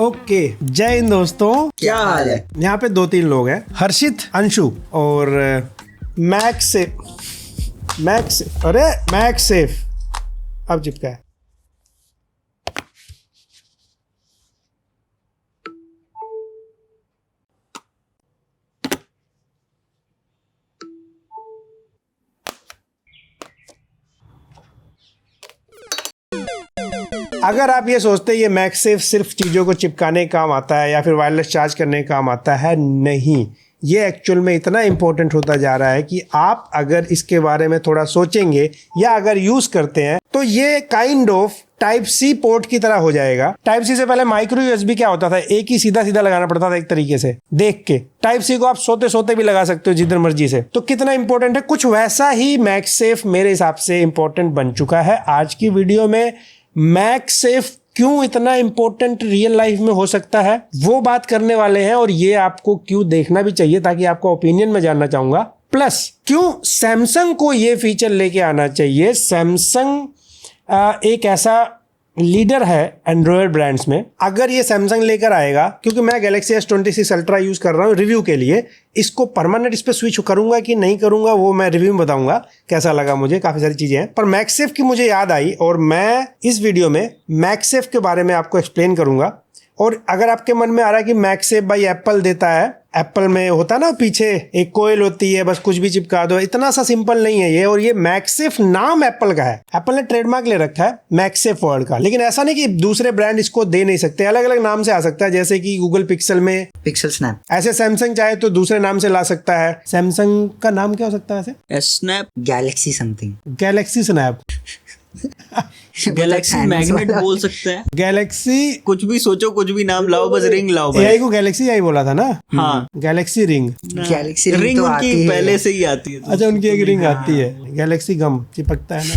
Okay, जय हिंद दोस्तों। क्या हाल है? यहाँ पे 2-3 लोग हैं, हर्षित, अंशु और मैक्स सेफ अब चिपका है। अगर आप ये सोचते हैं ये मैक्सेफ सिर्फ चीज़ों को चिपकाने का काम आता है या फिर वायरलेस चार्ज करने का काम आता है, नहीं, ये एक्चुअल में इतना इंपॉर्टेंट होता जा रहा है कि आप अगर इसके बारे में थोड़ा सोचेंगे या अगर यूज़ करते हैं तो ये kind of type C port की तरह हो जाएगा। टाइप सी से पहले माइक्रो यूएसबी क्या होता था, एक ही सीधा सीधा लगाना पड़ता था एक तरीके से देख के। टाइप सी को आप सोते सोते भी लगा सकते हो जिधर मर्जी से। तो कितना इंपॉर्टेंट है, कुछ वैसा ही मैक्सेफ मेरे हिसाब से इंपॉर्टेंट बन चुका है। आज की वीडियो में मैक्सेफ क्यों इतना इंपॉर्टेंट रियल लाइफ में हो सकता है वो बात करने वाले हैं, और ये आपको क्यों देखना भी चाहिए ताकि आपका ओपिनियन मैं जानना चाहूंगा। प्लस क्यों सैमसंग को ये फीचर लेके आना चाहिए। सैमसंग एक ऐसा लीडर है एंड्रॉयड ब्रांड्स में, अगर ये सैमसंग लेकर आएगा, क्योंकि मैं गैलेक्सी S26 अल्ट्रा यूज कर रहा हूँ रिव्यू के लिए, इसको परमानेंट इस पर स्विच करूंगा कि नहीं करूंगा वो मैं रिव्यू में बताऊंगा कैसा लगा मुझे। काफी सारी चीजें हैं, पर मैक्सेफ की मुझे याद आई और मैं इस वीडियो में मैक्सेफ के बारे में आपको एक्सप्लेन करूंगा। और अगर आपके मन में आ रहा है कि मैक्सेफ भाई एप्पल देता है, एप्पल में होता है ना पीछे एक कोयल होती है, बस कुछ भी चिपका दो, इतना सा सिंपल नहीं है ये। और ये मैक्सेफ नाम एप्पल का है, एप्पल ने ट्रेडमार्क ले रखा है मैक्सेफ वर्ड का, लेकिन ऐसा नहीं कि दूसरे ब्रांड इसको दे नहीं सकते, अलग अलग नाम से आ सकता है। जैसे कि गूगल पिक्सल में पिक्सल स्नैप, ऐसे सैमसंग चाहे तो दूसरे नाम से ला सकता है। सैमसंग का नाम क्या हो सकता है ऐसे? Snap, Galaxy something, Galaxy snap, Galaxy magnet बोल सकते हैं। गैलेक्सी, कुछ भी सोचो, कुछ भी नाम लाओ, बस रिंग लाओ। एआई को गैलेक्सी आई बोला था ना। हाँ, गैलेक्सी रिंग, गैलेक्सी रिंग तो उनकी आती पहले है। से ही आती है। अच्छा, उनकी एक रिंग आती है, गैलेक्सी गम चिपकता है ना।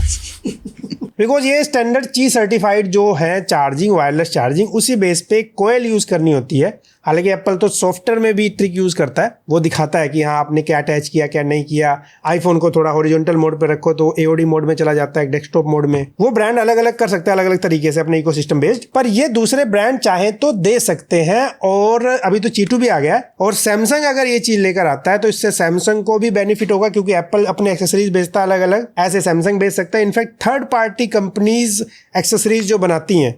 बिकॉज ये स्टैंडर्ड ची सर्टिफाइड जो है चार्जिंग, वायरलेस चार्जिंग, उसी बेस पे कोयल यूज करनी होती है। हालांकि एप्पल तो सॉफ्टवेयर में भी ट्रिक यूज करता है, वो दिखाता है कि हाँ आपने क्या अटैच किया क्या नहीं किया। आईफोन को थोड़ा हॉरिजॉन्टल मोड पे रखो तो एओडी मोड में चला जाता है, डेस्कटॉप मोड में। वो ब्रांड अलग अलग कर सकते हैं अलग अलग तरीके से अपने इकोसिस्टम बेस्ड, पर ये दूसरे ब्रांड चाहे तो दे सकते हैं। और अभी तो चीटू भी आ गया है, और सैमसंग अगर ये चीज लेकर आता है तो इससे सैमसंग को भी बेनिफिट होगा, क्योंकि एप्पल अपने एक्सेसरीज बेचता है अलग अलग, ऐसे सैमसंग बेच सकता है। In fact third party companies accessories जो बनाती हैं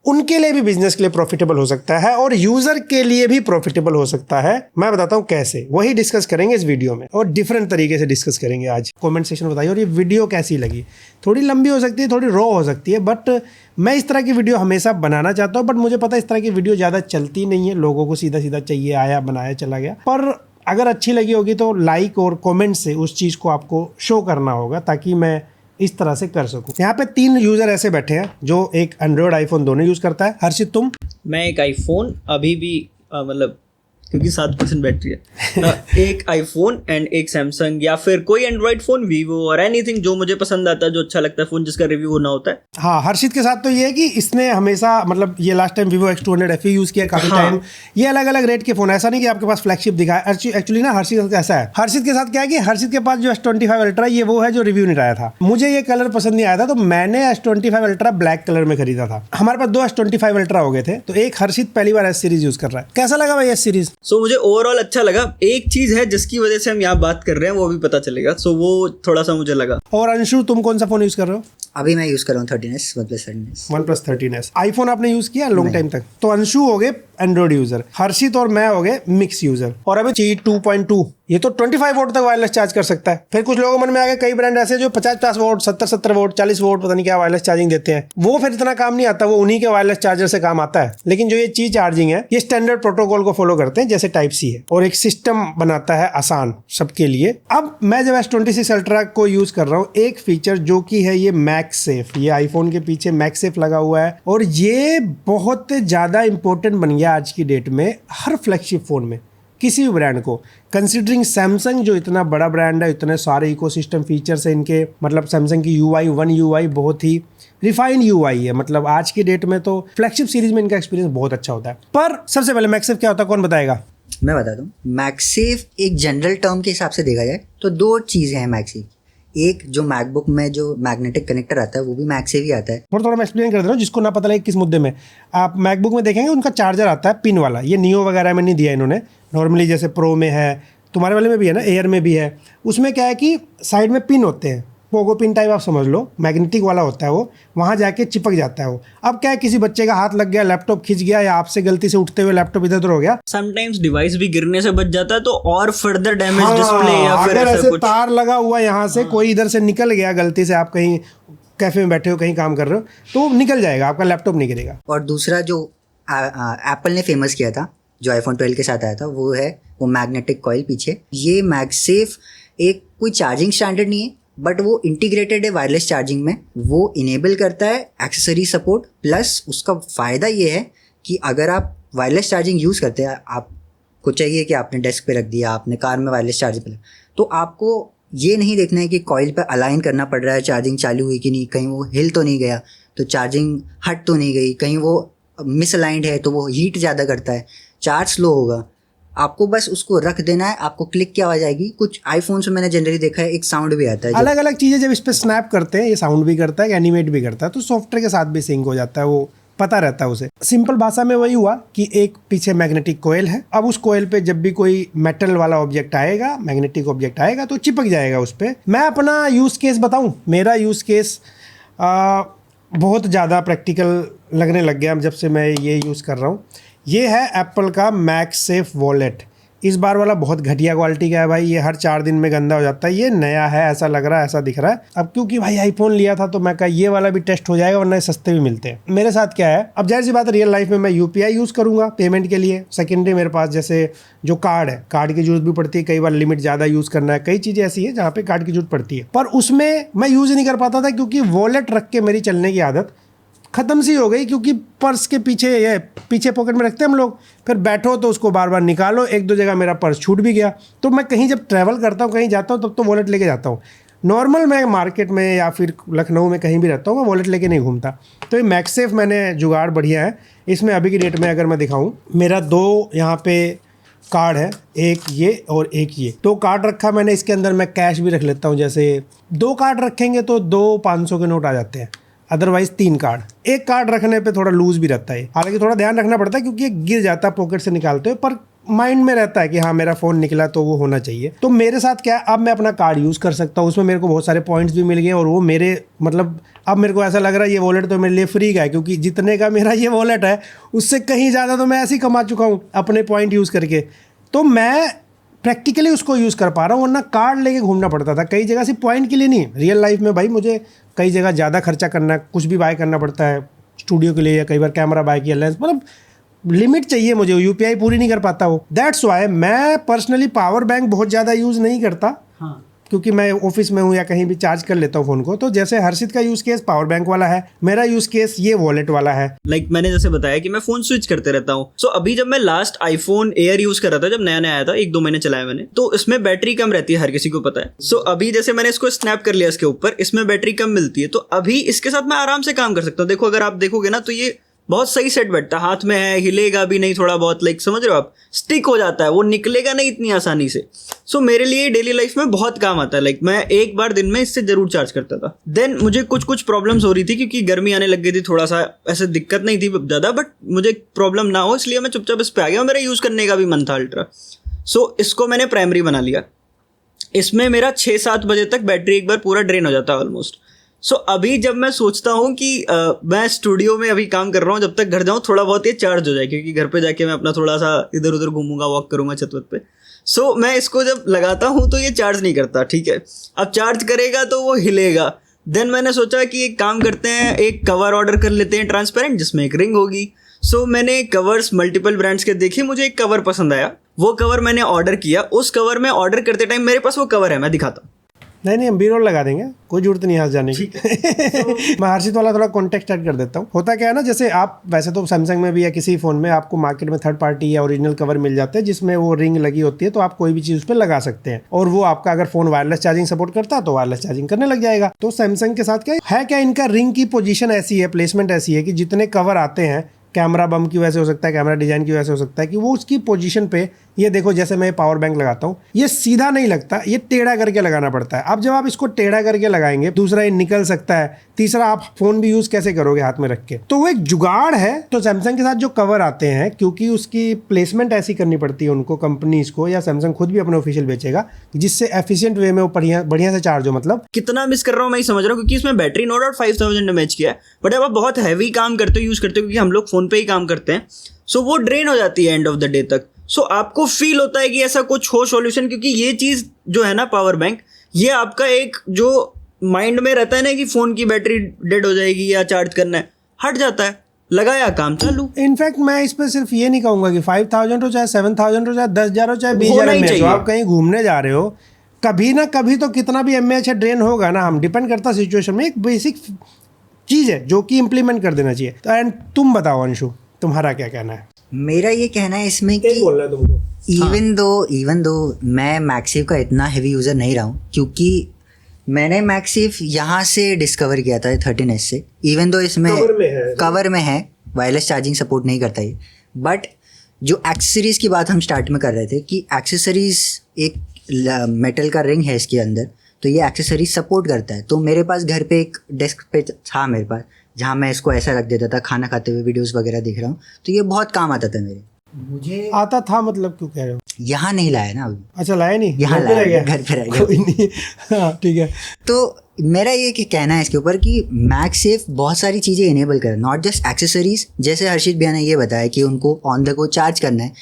उनके लिए भी बिजनेस के लिए प्रॉफिटेबल हो सकता है, और यूजर के लिए भी प्रॉफिटेबल हो सकता है। मैं बताता हूं कैसे, वही डिस्कस करेंगे इस वीडियो में, और डिफरेंट तरीके से डिस्कस करेंगे आज। कमेंट सेक्शन में बताइए और ये वीडियो कैसी लगी। थोड़ी लंबी हो सकती है, थोड़ी रॉ हो सकती है, बट मैं इस तरह की वीडियो हमेशा बनाना चाहता हूँ। बट मुझे पता है इस तरह की वीडियो ज़्यादा चलती नहीं है, लोगों को सीधा सीधा चाहिए, आया बनाया चला गया। पर अगर अच्छी लगी होगी तो लाइक और कॉमेंट से उस चीज़ को आपको शो करना होगा ताकि मैं इस तरह से कर सकूं। यहाँ पे 3 यूजर ऐसे बैठे हैं जो एक एंड्रॉयड आईफोन दोनों यूज करता है। हर्षित तुम? मैं एक आईफोन अभी भी मतलब क्योंकि 7% बैटरी है, एक आईफोन एंड एक सैमसंग या फिर कोई एंड्रॉइड फोन, वीवो और एनीथिंग जो मुझे पसंद आता है, जो अच्छा लगता है, फोन जिसका रिव्यू होना होता है। हाँ, हर्षित के साथ तो ये है कि इसने हमेशा मतलब ये last time Vivo X200 FE use किया काफी टाइम। ये अलग अलग रेट के फोन, ऐसा नहीं कि आपके पास फ्लैगशिप दिखा है। एक्चुअली ना हर्षित ऐसा है, हर्षित के साथ क्या है कि हर्षित के पास जो S25 अल्ट्रा ये वो है जो रिव्यू नहीं आया था। मुझे ये कलर पसंद नहीं आया था, तो मैंने S25 अल्ट्रा ब्लैक कलर में खरीदा था। हमारे पास 2 S25 अल्ट्रा हो गए थे, तो एक हर्षित पहली बार S सीरीज यूज कर रहा है। कैसा लगा भाई S सीरीज? सो मुझे ओवरऑल अच्छा लगा। एक चीज है जिसकी वजह से हम यहाँ बात कर रहे हैं, वो भी पता चलेगा, सो वो थोड़ा सा मुझे लगा। और अंशु तुम कौन सा फोन यूज कर रहे हो? अभी मैं यूज कर रहा हूँ 13S, OnePlus 13S। आईफोन आपने यूज किया लॉन्ग टाइम तक? तो अंशु हो गए एंड्रॉइड यूजर, हर्षित और मैं हो गए मिक्स यूजर। और अभी ची 2.2 ये तो 25 वोल्ट तक वायरलेस चार्ज कर सकता है। फिर कुछ लोगों मन में आ गए कई ब्रांड ऐसे जो 50 वोल्ट, 70 वोल्ट, 40 वोल्ट पता नहीं क्या वायरलेस चार्जिंग देते हैं। वो फिर इतना काम नहीं आता, वो उन्हीं के वायरलेस चार्जर से काम आता है। लेकिन जो ये ची चार्जिंग है ये स्टैंडर्ड प्रोटोकॉल को फॉलो करते हैं, जैसे टाइप सी है, और एक सिस्टम बनाता है आसान सबके लिए। अब मैं जब S26 अल्ट्रा को यूज कर रहा हूँ, एक फीचर जो कि है ये मैक्सेफ, ये आईफोन के पीछे मैक्सेफ लगा हुआ है, और ये बहुत ज्यादा इंपॉर्टेंट बन गया आज की डेट में हर फ्लैगशिप फोन में, किसी भी ब्रांड को। कंसिडरिंग सैमसंग जो इतना बड़ा ब्रांड है, इतने सारे इकोसिस्टम फीचर्स हैं इनके, मतलब सैमसंग की UI बहुत ही रिफाइंड UI है। मतलब आज की डेट में तो फ्लैगशिप सीरीज में इनका एक्सपीरियंस बहुत अच्छा होता है। पर सबसे पहले मैक्सेफ क्या होता है, कौन बताएगा? मैं बता दूं, मैक्सेफ एक जनरल टर्म के हिसाब से देखा जाए तो 2 चीज़ें हैं मैक्सेफ। एक जो मैकबुक में जो मैग्नेटिक कनेक्टर आता है वो भी मैक से भी आता है। थोड़ा मैं एक्सप्लेन कर दे रहा हूँ जिसको ना पता लगे किस मुद्दे में। आप मैकबुक में देखेंगे उनका चार्जर आता है पिन वाला, ये नियो वगैरह में नहीं दिया इन्होंने, नॉर्मली जैसे प्रो में है, तुम्हारे वाले में भी है ना, एयर में भी है। उसमें क्या है कि साइड में पिन होते हैं, पोगो पिन टाइप आप समझ लो, मैग्नेटिक वाला होता है वो, वहाँ जाके चिपक जाता है वो। अब क्या है, किसी बच्चे का हाथ लग गया, लैपटॉप खिंच गया, या आपसे गलती से उठते हुए लैपटॉप इधर उधर हो गया, समटाइम्स डिवाइस भी गिरने से बच जाता है तो और फर्दर डैमेज हाँ, डिस्प्ले या फिर अगर ऐसा ऐसे कुछ। तार लगा हुआ यहाँ से, कोई इधर से निकल गया गलती से, आप कहीं कैफे में बैठे हो, कहीं काम कर रहे हो, तो निकल जाएगा, आपका लैपटॉप नहीं गिरेगा। और दूसरा जो एप्पल ने फेमस किया था जो आईफोन 12 के साथ आया था वो है वो मैग्नेटिक कॉइल पीछे। ये मैगसेफ एक कोई चार्जिंग स्टैंडर्ड नहीं है, बट वो इंटीग्रेटेड है वायरलेस चार्जिंग में, वो इनेबल करता है एक्सेसरी सपोर्ट। प्लस उसका फ़ायदा ये है कि अगर आप वायरलेस चार्जिंग यूज़ करते हैं, आपको चाहिए कि आपने डेस्क पे रख दिया, आपने कार में वायरलेस चार्जिंग पे, तो आपको ये नहीं देखना है कि कॉइल पे अलाइन करना पड़ रहा है चार्जिंग चालू हुई कि नहीं, कहीं वो हिल तो नहीं गया, तो चार्जिंग हट तो नहीं गई, कहीं वो मिसअलाइंड है तो वो हीट ज़्यादा करता है, चार्ज स्लो होगा। आपको बस उसको रख देना है, आपको क्लिक की आवाज़ आएगी। कुछ आईफोन से मैंने जनरली देखा है एक साउंड भी आता है, अलग अलग चीज़ें जब इस पर स्नैप करते हैं, ये साउंड भी करता है, एनिमेट भी करता है, तो सॉफ्टवेयर के साथ भी सिंक हो जाता है, वो पता रहता है उसे। सिंपल भाषा में वही हुआ कि एक पीछे मैग्नेटिक कोयल है, अब उस कोयल पे जब भी कोई मेटल वाला ऑब्जेक्ट आएगा, मैग्नेटिक ऑब्जेक्ट आएगा, तो चिपक जाएगा उस पर। मैं अपना यूज़ केस बताऊँ, मेरा यूज़ केस बहुत ज़्यादा प्रैक्टिकल लगने लग गया जब से मैं ये यूज़ कर रहा हूँ। ये है एप्पल का मैगसेफ वॉलेट। इस बार वाला बहुत घटिया क्वालिटी का है भाई, ये हर 4 दिन में गंदा हो जाता है। ये नया है, ऐसा लग रहा है, ऐसा दिख रहा है। अब क्योंकि भाई आईफोन लिया था तो मैं कहा ये वाला भी टेस्ट हो जाएगा, वरना सस्ते भी मिलते हैं। मेरे साथ क्या है, अब जाहिर सी बात है रियल लाइफ में मैं यूपीआई यूज़ करूँगा पेमेंट के लिए। सेकेंडरी मेरे पास जैसे जो कार्ड है, कार्ड की जरूरत भी पड़ती है, कई बार लिमिट ज़्यादा यूज़ करना है, कई चीज़ें ऐसी है जहाँ पे कार्ड की जरूरत पड़ती है, पर उसमें मैं यूज़ नहीं कर पाता था क्योंकि वॉलेट रख के मेरी चलने की आदत ख़त्म सी हो गई। क्योंकि पर्स के पीछे, ये पीछे पॉकेट में रखते हैं हम लोग, फिर बैठो तो उसको बार बार निकालो, 1-2 जगह मेरा पर्स छूट भी गया। तो मैं कहीं जब ट्रैवल करता हूँ, कहीं जाता हूँ, तब तो वॉलेट लेके जाता हूँ। नॉर्मल मैं मार्केट में या फिर लखनऊ में कहीं भी रहता हूँ, मैं वॉलेट लेके नहीं घूमता। तो ये मैगसेफ मैंने जुगाड़ बढ़िया है इसमें। अभी की डेट में अगर मैं दिखाऊँ, मेरा 2 यहाँ पे कार्ड है, एक ये और एक ये, 2 कार्ड रखा मैंने। इसके अंदर मैं कैश भी रख लेता हूँ, जैसे 2 कार्ड रखेंगे तो 2 500 के नोट आ जाते हैं, अदरवाइज 3 कार्ड। एक कार्ड रखने पे थोड़ा लूज भी रहता है, हालांकि थोड़ा ध्यान रखना पड़ता है क्योंकि ये गिर जाता है पॉकेट से निकालते हुए, पर माइंड में रहता है कि हाँ मेरा फ़ोन निकला तो वो होना चाहिए। तो मेरे साथ क्या है, अब मैं अपना कार्ड यूज़ कर सकता हूँ, उसमें मेरे को बहुत सारे पॉइंट्स भी मिल गए, और वो मेरे मतलब अब मेरे को ऐसा लग रहा है ये वॉलेट तो मेरे लिए फ्री का है, क्योंकि जितने का मेरा ये वॉलेट है उससे कहीं ज़्यादा तो मैं ऐसे ही कमा चुका हूँ अपने पॉइंट यूज़ करके। तो मैं प्रैक्टिकली उसको यूज़ कर पा रहा हूँ, वरना कार्ड लेके घूमना पड़ता था कई जगह, सिर्फ पॉइंट के लिए नहीं। रियल लाइफ में भाई मुझे कई जगह ज़्यादा खर्चा करना है, कुछ भी बाय करना पड़ता है स्टूडियो के लिए, या कई बार कैमरा बाय किया, लेंस, मतलब लिमिट चाहिए मुझे, यूपीआई पूरी नहीं कर पाता वो। दैट्स वाई मैं पर्सनली पावर बैंक बहुत ज़्यादा यूज़ नहीं करता, हाँ, क्योंकि मैं ऑफिस में हूँ या कहीं भी चार्ज कर लेता हूँ फ़ोन को। तो जैसे हर्षित का यूज़ केस पावर बैंक वाला है, मेरा यूज़ केस ये वॉलेट वाला है। मैंने जैसे बताया कि मैं फोन स्विच करते रहता हूँ। सो अभी जब मैं लास्ट आईफोन एयर यूज कर रहा था, जब नया नया आया था, 1-2 महीने चलाया मैंने, तो इसमें बैटरी कम रहती है, हर किसी को पता है। सो अभी जैसे मैंने इसको स्नैप कर लिया इसके ऊपर, इसमें बैटरी कम मिलती है, तो अभी इसके साथ मैं आराम से काम कर सकता हूँ। देखो, अगर आप देखोगे ना तो ये बहुत सही सेट बैठता है, हाथ में है, हिलेगा भी नहीं, थोड़ा बहुत समझ रहे हो आप, स्टिक हो जाता है, वो निकलेगा नहीं इतनी आसानी से। सो मेरे लिए डेली लाइफ में बहुत काम आता है। मैं एक बार दिन में इससे जरूर चार्ज करता था। देन मुझे कुछ प्रॉब्लम्स हो रही थी, क्योंकि गर्मी आने लग गई थी, थोड़ा सा ऐसे दिक्कत नहीं थी ज़्यादा, बट मुझे प्रॉब्लम ना हो इसलिए मैं चुपचाप इस पर आ गया। मेरा यूज़ करने का भी मन था अल्ट्रा, सो इसको मैंने प्राइमरी बना लिया। इसमें मेरा 6-7 बजे तक बैटरी एक बार पूरा ड्रेन हो जाता है ऑलमोस्ट। सो अभी जब मैं सोचता हूँ कि मैं स्टूडियो में अभी काम कर रहा हूँ, जब तक घर जाऊँ थोड़ा बहुत ये चार्ज हो जाए, क्योंकि घर पे जाके मैं अपना थोड़ा सा इधर उधर घूमूंगा, वॉक करूंगा छत वत पे। सो मैं इसको जब लगाता हूँ तो ये चार्ज नहीं करता, ठीक है। अब चार्ज करेगा तो वो हिलेगा। देन मैंने सोचा कि एक काम करते हैं, एक कवर ऑर्डर कर लेते हैं ट्रांसपेरेंट, जिसमें एक रिंग होगी। सो मैंने कवर्स मल्टीपल ब्रांड्स के देखे, मुझे एक कवर पसंद आया, वो कवर मैंने ऑर्डर किया। उस कवर में ऑर्डर करते टाइम मेरे पास वो कवर है, मैं दिखाता हूँ। नहीं हम बी रोल लगा देंगे, कोई जरूरत नहीं आज जाने की। मैं हर्षित वाला थोड़ा कॉन्टेक्स्ट ऐड कर देता हूँ। होता क्या है ना, जैसे आप वैसे तो सैमसंग में भी या किसी फ़ोन में आपको मार्केट में थर्ड पार्टी या ओरिजिनल कवर मिल जाते हैं, जिसमें वो रिंग लगी होती है, तो आप कोई भी चीज़ उस पर लगा सकते हैं, और वो आपका अगर फ़ोन वायरलेस चार्जिंग सपोर्ट करता है तो वायरलेस चार्जिंग करने लग जाएगा। तो सैमसंग के साथ क्या है, इनका रिंग की पोजीशन ऐसी है, प्लेसमेंट ऐसी है कि जितने कवर आते हैं कैमरा बम की वजह से हो सकता है, कैमरा डिज़ाइन की वजह से हो सकता है कि वो उसकी पोजीशन पे, ये देखो जैसे मैं पावर बैंक लगाता हूँ, ये सीधा नहीं लगता, ये टेढ़ा करके लगाना पड़ता है। अब जब आप इसको टेढ़ा करके लगाएंगे, दूसरा ये निकल सकता है, तीसरा आप फ़ोन भी यूज़ कैसे करोगे हाथ में रख के, तो वो एक जुगाड़ है। तो सैमसंग के साथ जो कवर आते हैं, क्योंकि उसकी प्लेसमेंट ऐसी करनी पड़ती है उनको, कंपनीज़ को, या सैमसंग खुद भी अपने ऑफिशियल बेचेगा, जिससे एफिशिएंट वे में वो बढ़िया से चार्ज हो। मतलब कितना मिस कर रहा हूँ मैं ही समझ रहा हूँ, क्योंकि इसमें बैटरी नो डाउट 5000 mAh की है, बट जब आप बहुत हैवी काम करते हो, यूज़ करते हो, क्योंकि हम लोग फ़ोन पे ही काम करते हैं, सो वो ड्रेन हो जाती है एंड ऑफ द डे तक। सो आपको फील होता है कि ऐसा कुछ हो सॉल्यूशन, क्योंकि ये चीज़ जो है ना पावर बैंक, ये आपका एक जो माइंड में रहता है ना कि फ़ोन की बैटरी डेड हो जाएगी या चार्ज करना है, हट जाता है, लगाया काम चालू। इनफैक्ट मैं इस पर सिर्फ ये नहीं कहूँगा कि 5000 हो, चाहे 7000 हो, चाहे 10,000 हो, चाहे होना ही 20,000 चाहिए। हो, आप कहीं घूमने जा रहे हो, कभी ना कभी तो कितना भी mAh ड्रेन होगा ना, हम डिपेंड करता सिचुएशन में, एक बेसिक चीज़ है जो कि इम्प्लीमेंट कर देना चाहिए। तो एंड तुम बताओ अंशु, तुम्हारा क्या कहना है? मेरा ये कहना है इसमें कि बोलना है तुमको? इवन दो मैं मैक्सिव का इतना हैवी यूज़र नहीं रहा हूँ, क्योंकि मैंने मैक्सिव यहाँ से डिस्कवर किया था 13S से। इवन दो इसमें कवर में है वायरलेस चार्जिंग सपोर्ट नहीं करता ये, बट जो एक्सेसरीज़ की बात हम स्टार्ट में कर रहे थे कि एक्सेसरीज़ एक मेटल का रिंग है इसके अंदर, तो ये एक्सेसरीज सपोर्ट करता है। तो मेरे पास घर पे एक डेस्क पे था मेरे पास, जहाँ मैं इसको ऐसा रख देता था, खाना खाते हुए वीडियोस वगैरह देख रहा हूँ, तो ये बहुत काम आता था मेरे। मुझे आता था मतलब क्यों कह रहे हो? यहाँ नहीं लाया ना अभी। अच्छा, लाया नहीं? यहाँ घर पे रह लाया, गया? घर पे रह गया। कोई नहीं, हाँ ठीक है। तो मेरा ये कहना है इसके ऊपर कि मैक्सेफ बहुत सारी चीज़ें इनेबल करे, नॉट जस्ट एक्सेसरीज। जैसे हर्षित भैया ने ये बताया कि उनको ऑन द गो चार्ज करना है,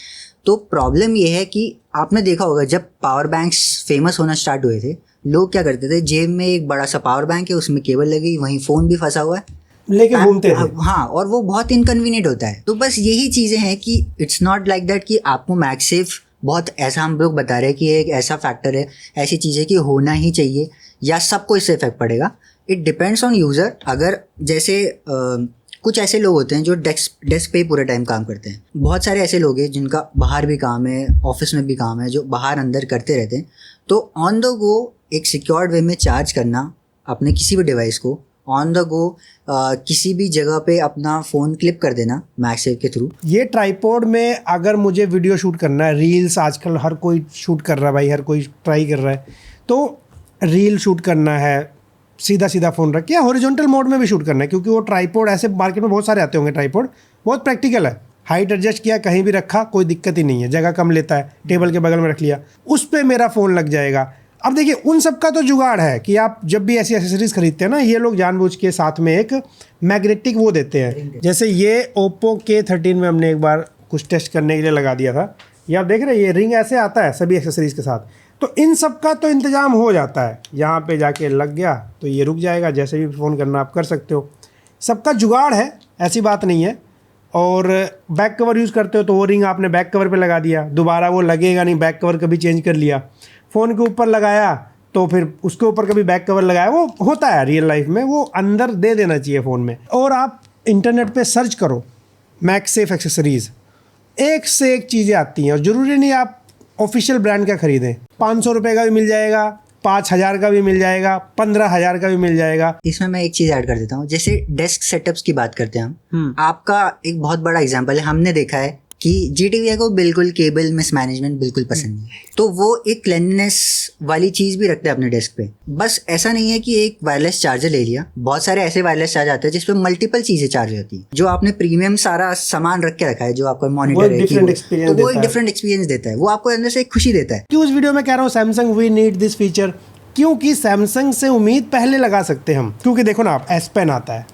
तो प्रॉब्लम ये है कि आपने देखा होगा जब पावर बैंक्स फेमस होना स्टार्ट हुए थे, लोग क्या करते थे, जेब में एक बड़ा सा पावर बैंक है, उसमें केबल लगी, वहीं फ़ोन भी फंसा हुआ है, लेके घूमते थे। हाँ, और वो बहुत इनकन्वीनियंट होता है। तो बस यही चीज़ें हैं कि इट्स नॉट लाइक दैट कि आपको मैक्सेफ बहुत ऐसा हम लोग बता रहे हैं कि एक ऐसा फैक्टर है, ऐसी चीज़ है कि होना ही चाहिए या सबको इससे इफेक्ट पड़ेगा। It depends on user. अगर जैसे कुछ ऐसे लोग होते हैं जो डेस्क पे ही पूरे टाइम काम करते हैं, बहुत सारे ऐसे लोग हैं जिनका बाहर भी काम है, ऑफिस में भी काम है, जो बाहर अंदर करते रहते हैं। तो ऑन द गो एक सिक्योर्ड वे में चार्ज करना अपने किसी भी डिवाइस को, ऑन द गो किसी भी जगह पे अपना फ़ोन क्लिप कर देना मैक्सेफ के थ्रू। ये ट्राइपॉड में अगर मुझे वीडियो शूट करना है, रील्स आजकल हर कोई शूट कर रहा है भाई, हर कोई ट्राई कर रहा है, तो रील शूट करना है, सीधा सीधा फ़ोन रख के, या हॉरिजॉन्टल मोड में भी शूट करना है, क्योंकि वो ट्राइपॉड ऐसे मार्केट में बहुत सारे आते होंगे ट्राइपॉड, बहुत प्रैक्टिकल है, हाइट एडजस्ट किया, कहीं भी रखा, कोई दिक्कत ही नहीं है, जगह कम लेता है, टेबल के बगल में रख लिया, उस पर मेरा फ़ोन लग जाएगा। अब देखिए उन सब का तो जुगाड़ है कि आप जब भी ऐसी एक्सेसरीज खरीदते हैं ना, ये लोग जानबूझ के साथ में एक मैग्नेटिक वो देते हैं। जैसे ये ओप्पो K13 में हमने एक बार कुछ टेस्ट करने के लिए लगा दिया था, ये आप देख रहे हैं, ये रिंग ऐसे आता है सभी एक्सेसरीज के साथ। तो इन सब का तो इंतज़ाम हो जाता है, यहाँ पे जाके लग गया तो ये रुक जाएगा, जैसे भी फ़ोन करना आप कर सकते हो, सबका जुगाड़ है, ऐसी बात नहीं है। और बैक कवर यूज़ करते हो तो वो रिंग आपने बैक कवर पे लगा दिया, दोबारा वो लगेगा नहीं, बैक कवर कभी चेंज कर लिया, फ़ोन के ऊपर लगाया तो फिर उसके ऊपर कभी बैक कवर लगाया, वो होता है रियल लाइफ में, वो अंदर दे देना चाहिए फ़ोन में। और आप इंटरनेट पे सर्च करो मैक्सेफ एक्सेसरीज़, एक से एक चीज़ें आती हैं, और ज़रूरी नहीं आप ऑफिशियल ब्रांड का ख़रीदें, 500 रुपये का भी मिल जाएगा, 5,000 का भी मिल जाएगा, 15,000 का भी मिल जाएगा। इसमें मैं एक चीज़ ऐड कर देता हूँ, जैसे डेस्क सेटअप्स की बात करते हैं हम, आपका एक बहुत बड़ा एग्जांपल है, हमने देखा है कि GTV को बिल्कुल केबल मिसमैनेजमेंट बिल्कुल पसंद नहीं, तो वो एक क्लीननेस वाली चीज़ भी रखते हैं अपने डेस्क पे। बस ऐसा नहीं है कि एक वायरलेस चार्जर ले लिया, बहुत सारे ऐसे वायरलेस चार्जर आते हैं जिसपे मल्टीपल चीज़ें चार्ज होती हैं, जो आपने प्रीमियम सारा सामान रख के रखा है, जो आपका मॉनिटर है, तो वो एक डिफरेंट एक्सपीरियंस देता है, वो आपको अंदर से एक खुशी देता है। क्यों उस वीडियो में कह रहा हूँ Samsung we need this feature, क्योंकि सैमसंग से उम्मीद पहले लगा सकते हम, क्योंकि देखो ना आप S Pen आता है,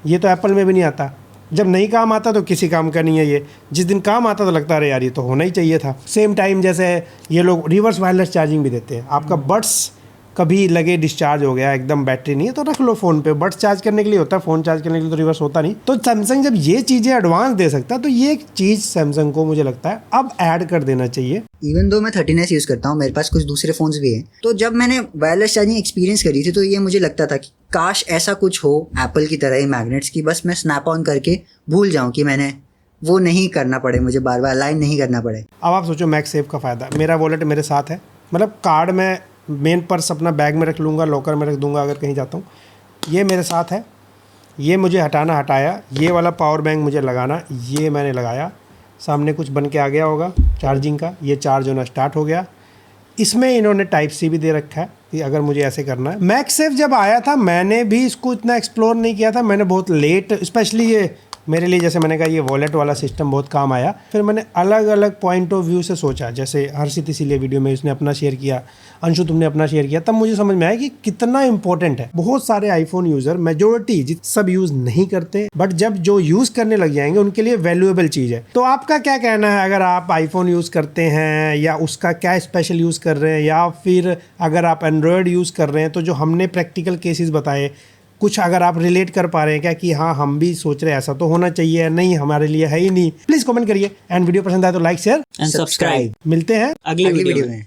ये तो एप्पल में भी नहीं आता, जब नहीं काम आता तो किसी काम का नहीं है ये, जिस दिन काम आता तो लगता है अरे यार ये तो होना ही चाहिए था। सेम टाइम जैसे ये लोग रिवर्स वायरलेस चार्जिंग भी देते हैं, आपका बड्स कभी लगे डिस्चार्ज हो गया, एकदम बैटरी नहीं है तो रख लो फ़ोन पे, बड्स चार्ज करने के लिए होता है, फ़ोन चार्ज करने के लिए तो रिवर्स होता नहीं। तो सैमसंग जब ये चीज़ें एडवांस दे सकता है तो ये एक चीज़ सैमसंग को मुझे लगता है अब ऐड कर देना चाहिए। इवन दो मैं 13S यूज़ करता हूँ, मेरे पास कुछ दूसरे फ़ोन्स भी हैं, तो जब मैंने वायरलेस चार्जिंग एक्सपीरियंस करी थी तो ये मुझे लगता था कि काश ऐसा कुछ हो एप्पल की तरह ही मैग्नेट्स की, बस मैं स्नैप ऑन करके भूल जाऊँ कि मैंने वो नहीं करना पड़े, मुझे बार बार लाइन नहीं करना पड़े। अब आप सोचो मैक्सेफ का फ़ायदा, मेरा वॉलेट मेरे साथ है, मतलब कार्ड में मेन पर्स अपना बैग में रख लूँगा, लॉकर में रख दूँगा अगर कहीं जाता हूँ, ये मेरे साथ है, ये मुझे हटाया, ये वाला पावर बैंक मुझे लगाना, ये मैंने लगाया, सामने कुछ बन के आ गया होगा चार्जिंग का, ये चार्ज होना स्टार्ट हो गया। इसमें इन्होंने टाइप सी भी दे रखा है कि अगर मुझे ऐसे करना है। मैगसेफ जब आया था मैंने भी इसको इतना एक्सप्लोर नहीं किया था, मैंने बहुत लेट, स्पेशली ये मेरे लिए, जैसे मैंने कहा, ये वॉलेट वाला सिस्टम बहुत काम आया। फिर मैंने अलग अलग पॉइंट ऑफ व्यू से सोचा, जैसे हर्षित इसीलिए वीडियो में उसने अपना शेयर किया, अंशु तुमने अपना शेयर किया, तब मुझे समझ में आया कि कितना इंपॉर्टेंट है। बहुत सारे आईफोन यूज़र, मेजोरिटी सब यूज़ नहीं करते, बट जब जो यूज़ करने लग जाएंगे उनके लिए वैल्यूएबल चीज़ है। तो आपका क्या कहना है, अगर आप आईफोन यूज़ करते हैं या उसका क्या स्पेशल यूज़ कर रहे हैं, या फिर अगर आप एंड्रॉयड यूज़ कर रहे हैं, तो जो हमने प्रैक्टिकल केसेस बताए, कुछ अगर आप रिलेट कर पा रहे हैं क्या कि हाँ हम भी सोच रहे हैं ऐसा तो होना चाहिए, नहीं हमारे लिए है ही नहीं, प्लीज़ कमेंट करिए। एंड वीडियो पसंद आए तो लाइक शेयर एंड सब्सक्राइब। मिलते हैं अगली वीडियो में।